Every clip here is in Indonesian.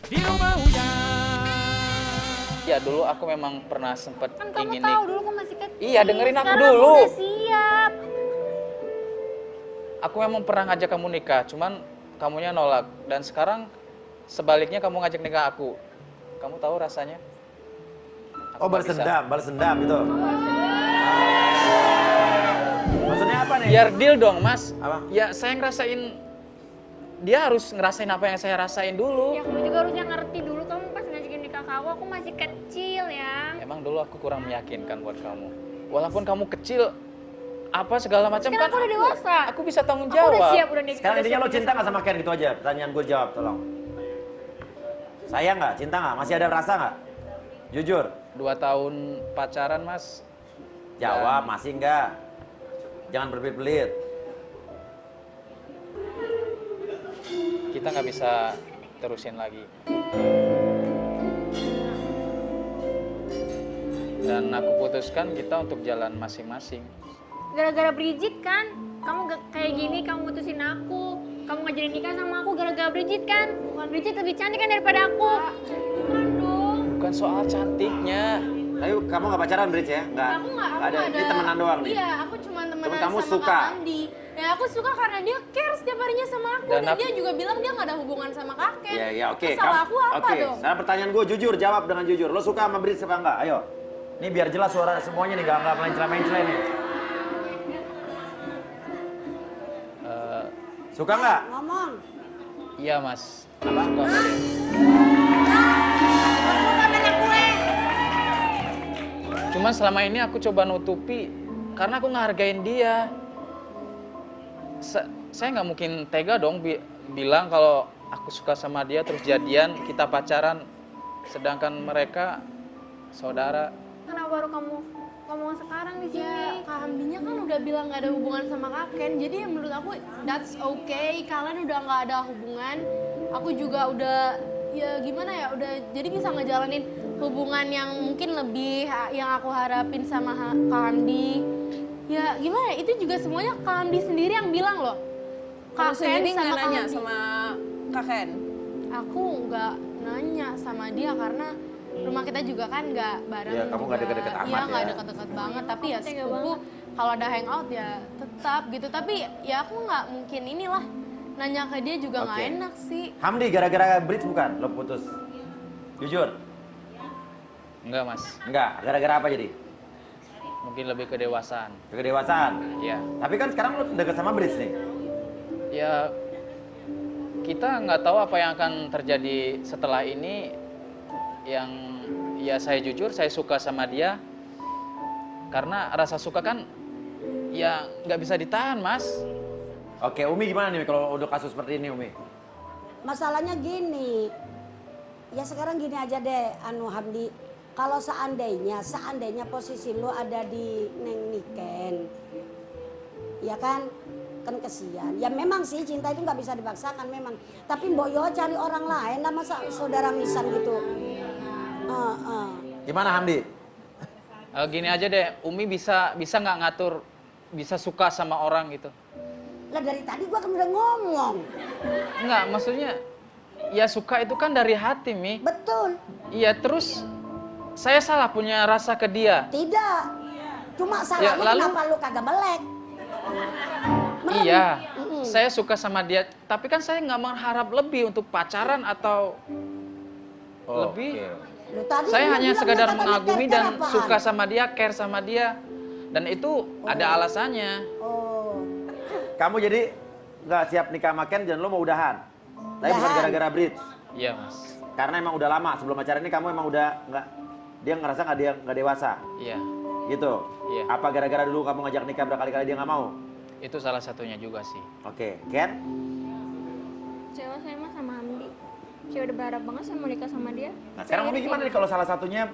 di rumah hujan. Ya dulu aku memang pernah sempet Kan kamu ingin tahu dulu aku masih kecil. Iya, dengerin aku Sekarang dulu. Aku udah siap. Aku memang pernah ngajak kamu nikah, cuman kamunya nolak. Dan sekarang sebaliknya kamu ngajak nikah aku. Kamu tahu rasanya? Aku Oh, nggak bisa. balas dendam gitu. Maksudnya apa nih? Biar deal dong, Mas. Apa? Ya saya ngerasain, dia harus ngerasain apa yang saya rasain dulu. Ya kamu juga harusnya ngerti dulu kamu pas ngajakin nikah aku masih kecil ya. Emang dulu aku kurang meyakinkan buat kamu. Walaupun kamu kecil, apa segala macam Sekarang aku udah dewasa. Aku bisa tanggung Aku udah jawab. siap, udah nikah. Sekarang udah intinya siap lo nikah cinta sama nggak sama Ken gitu aja? Pertanyaan gue jawab, tolong. Sayang nggak? Cinta nggak? Masih ada rasa nggak? Jujur. 2 tahun pacaran, Mas. Jawab, masih nggak? Jangan berbelit-belit. Kita nggak bisa terusin lagi. Dan aku putuskan kita untuk jalan masing-masing. Gara-gara Bridget kan, kamu kayak gini, kamu mutusin aku. Kamu ngajarin nikah sama aku gara-gara Bridget kan. Bukan Bridget lebih cantik kan daripada aku. Bukan dong. Bukan soal cantiknya. Ayo, kamu nggak pacaran, Bridge ya? Nggak. Aku nggak ada. Ini temenan doang nih. Iya, aku cuma temenan Temen kamu sama suka? Kak Andi. Ya aku suka karena dia care setiap harinya sama aku. Dan Dan, aku- dia juga bilang dia nggak ada hubungan sama kakek. Ya, ya, oke. Terus salah aku apa Oke, dong? sekarang pertanyaan gue jujur, jawab dengan jujur. Lo suka sama Bridge apa enggak? Ayo. Ini biar jelas suara semuanya nih, nggak mencela-mencela nih. Suka nggak? Ngomong. Iya, Mas. Apa? Suka sama dia. Cuman selama ini aku coba nutupi karena aku ngehargain dia. Saya nggak mungkin tega dong bilang kalau aku suka sama dia terus jadian, kita pacaran, sedangkan mereka saudara. Kenapa baru kamu ngomong sekarang di sini? Ya, Kak Hamdinya kan udah bilang nggak ada hubungan sama Kak Ken. Jadi ya menurut aku that's okay. Kalian udah nggak ada hubungan. Aku juga udah ya gimana ya, udah jadi bisa ngejalanin hubungan yang mungkin lebih yang aku harapin sama Kak Hamdi. Ya gimana ya, itu juga semuanya Kak Hamdi sendiri yang bilang loh. Kamu sendiri nggak Kak nanya Hamdi. sama Kak Ken? Aku nggak nanya sama dia karena rumah kita juga kan nggak bareng. Iya, kamu nggak juga. deket-deket amat Iya, nggak ya. deket-deket banget. Tapi ya Tega sepupu banget. kalau ada hangout ya tetap gitu. Tapi ya aku nggak mungkin inilah nanya ke dia juga nggak Oke. enak sih. Hamdi, gara-gara Bridge bukan? Lo putus? Jujur? Enggak, Mas. Enggak, gara-gara apa jadi? Mungkin lebih kedewasaan. Kedewasaan. Ya. Tapi kan sekarang lo deket sama Bridge nih. Ya, kita nggak tahu apa yang akan terjadi setelah ini. Yang ya saya jujur, saya suka sama dia. Karena rasa suka kan ya nggak bisa ditahan, Mas. Oke, Umi gimana nih kalau udah kasus seperti ini, Umi? Masalahnya gini. Ya sekarang gini aja deh, Hamdi. Kalau seandainya posisi lu ada di Neng Niken. Ya kan kesian. Ya memang sih cinta itu nggak bisa dipaksakan memang. Tapi Mbok Yo cari orang lain lah masa saudara misan gitu. Gimana Hamdi? Gini aja deh, Umi bisa nggak ngatur, bisa suka sama orang gitu. Lah dari tadi gua kan udah ngomong. Enggak, maksudnya ya suka itu kan dari hati, Mi. Betul. Iya, terus saya salah punya rasa ke dia. Tidak. Cuma salahnya lalu- kenapa lu kagak melek. Merem. Iya, Mm-mm. saya suka sama dia, tapi kan saya nggak mengharap lebih untuk pacaran atau lebih. Lu tadi Saya lu hanya bilang sekedar katanya mengagumi care-care dan apaan? suka sama dia, care sama dia. Dan itu ada alasannya. Oh. Kamu jadi nggak siap nikah sama Ken dan lo mau udahan? Tapi bukan Udahan. gara-gara Bridge. Iya, Mas. Karena emang udah lama sebelum pacaran ini kamu emang udah nggak, dia ngerasa nggak dewasa, Iya, gitu. Iya. Apa gara-gara dulu kamu ngajak nikah berkali-kali dia nggak mau? itu salah satunya juga sih. Oke, Ken? Cewek saya mah sama Hamdi. Cewek udah berharap banget saya mau nikah sama dia. Nah sekarang Umi gimana nih kalau salah satunya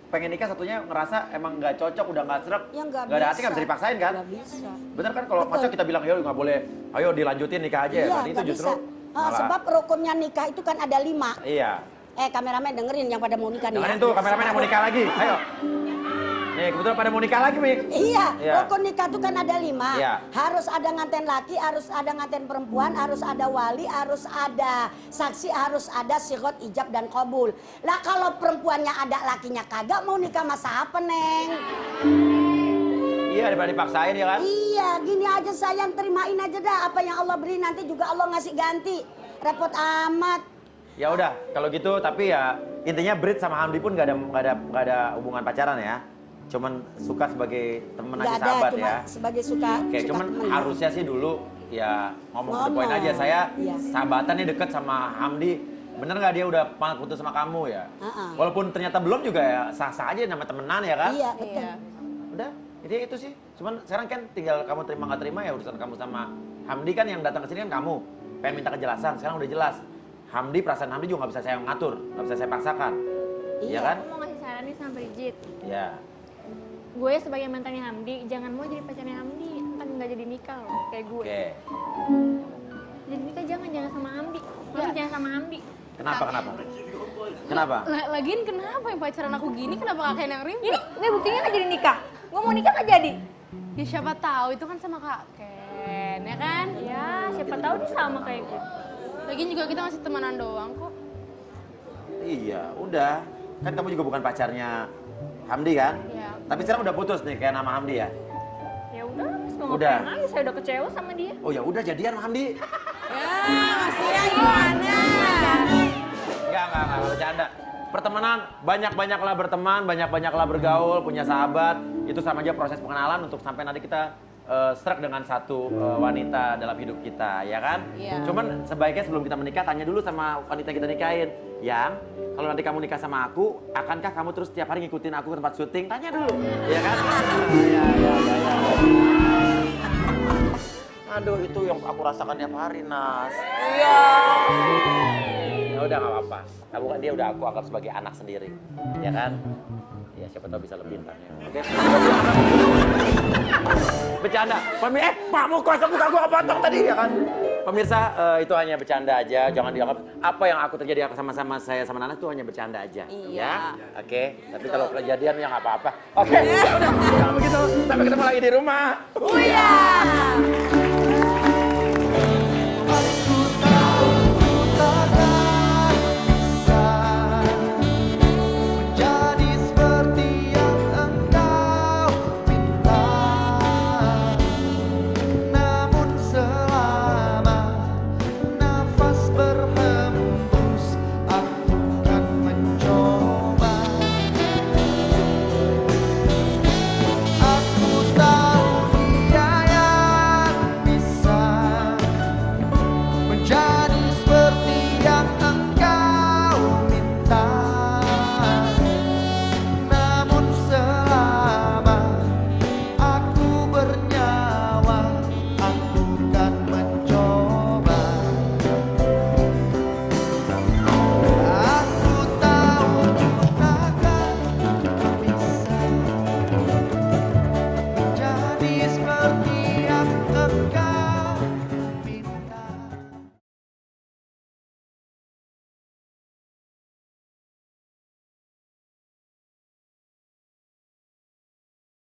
pengen nikah, satunya ngerasa emang nggak cocok, udah nggak srek, Ya nggak nggak ada hati, bisa. nggak bisa dipaksain kan? Nggak bisa. Bener kan kalau masa kita bilang, ayo nggak boleh, ayo dilanjutin nikah aja. Iya, Berarti itu nggak justru bisa. malah, Sebab rukunnya nikah itu kan ada 5. iya. Kameramen dengerin yang pada mau nikah nih. Dengerin ya. tuh kameramen yang mau nikah lagi, ayo. Nih, kebetulan pada mau nikah lagi, Mi. Iya, Iya. rukun nikah itu kan ada 5. Iya. Harus ada nganten laki, harus ada nganten perempuan, harus ada wali, harus ada saksi, harus ada sigot, ijab, dan qabul. Lah kalau perempuannya ada, lakinya kagak, mau nikah masa apa, Neng? Iya, daripada dipaksain ya kan? Iya, gini aja sayang, terimain aja dah. Apa yang Allah beri nanti juga Allah ngasih ganti. Repot amat. Ya udah, kalau gitu tapi ya intinya Brit sama Hamdi pun gak ada hubungan pacaran ya. Cuman suka sebagai temen aja, Gak ada, sahabat cuma ya. sebagai suka. Oke, suka cuman temen. harusnya sih dulu ya ngomong to the point Ngomong. aja. Saya Iya. sahabatan nih deket sama Hamdi. Bener nggak dia udah pamit putus sama kamu ya? Walaupun ternyata belum juga ya sah-sah aja namanya temenan ya kan? Iya, betul. Iya. Udah, intinya itu sih. Cuman sekarang kan tinggal kamu terima nggak terima ya urusan kamu sama Hamdi kan yang datang ke sini kan kamu. Pengen minta kejelasan, sekarang udah jelas. Hamdi, perasaan Hamdi juga nggak bisa saya ngatur, nggak bisa saya paksakan. Iya kan? Aku mau ngasih saran nih sama Bridget. Iya. Gue sebagai mantannya Hamdi, jangan mau jadi pacarnya Hamdi. Ntar nggak jadi nikah loh, kayak gue. Oke. Jadi nikah jangan sama Hamdi. Mami jangan sama Hamdi. Kenapa? Kenapa? Lagian kenapa yang pacaran aku gini, kenapa kakek yang ribet? Ini buktinya nggak jadi nikah. Gue mau nikah nggak jadi. Ya siapa tahu itu kan sama Kak Ken, ya kan? Ya, siapa tahu dia sama kayak gue. Lagian juga kita masih temenan doang kok. Iya, udah. Kan kamu juga bukan pacarnya Hamdi kan? Iya. Tapi sekarang udah putus nih kayak nama Hamdi ya? Ya udah, mas mau Udah. ngapain lagi? Saya udah kecewa sama dia. Oh ya udah jadian sama Hamdi. Maksudnya gimana? Enggak, bercanda. Pertemanan, banyak-banyaklah berteman, banyak-banyaklah bergaul, punya sahabat. Itu sama aja proses pengenalan untuk sampai nanti kita struck dengan satu wanita dalam hidup kita, ya kan? Iya. Cuman sebaiknya sebelum kita menikah, tanya dulu sama wanita yang kita nikahin. Yang, kalau nanti kamu nikah sama aku, akankah kamu terus tiap hari ngikutin aku ke tempat syuting? Tanya dulu, ya kan? Ya. Aduh, itu yang aku rasakan tiap hari, Nas. Iya. Ya udah nggak apa-apa. Kamu kan dia udah aku anggap sebagai anak sendiri, ya kan? Ya siapa tahu bisa lebih ntar ya. Oke. Bercanda. Pak mau kuasa buka gua potong tadi ya kan? Pemirsa, itu hanya bercanda aja. Jangan dianggap apa yang aku terjadi sama saya sama Nana itu hanya bercanda aja. Iya. Ya. Oke. Tapi kalau kejadian ya nggak apa-apa. Oke. Ya udah. Kalau begitu sampai ketemu lagi di rumah. Iya.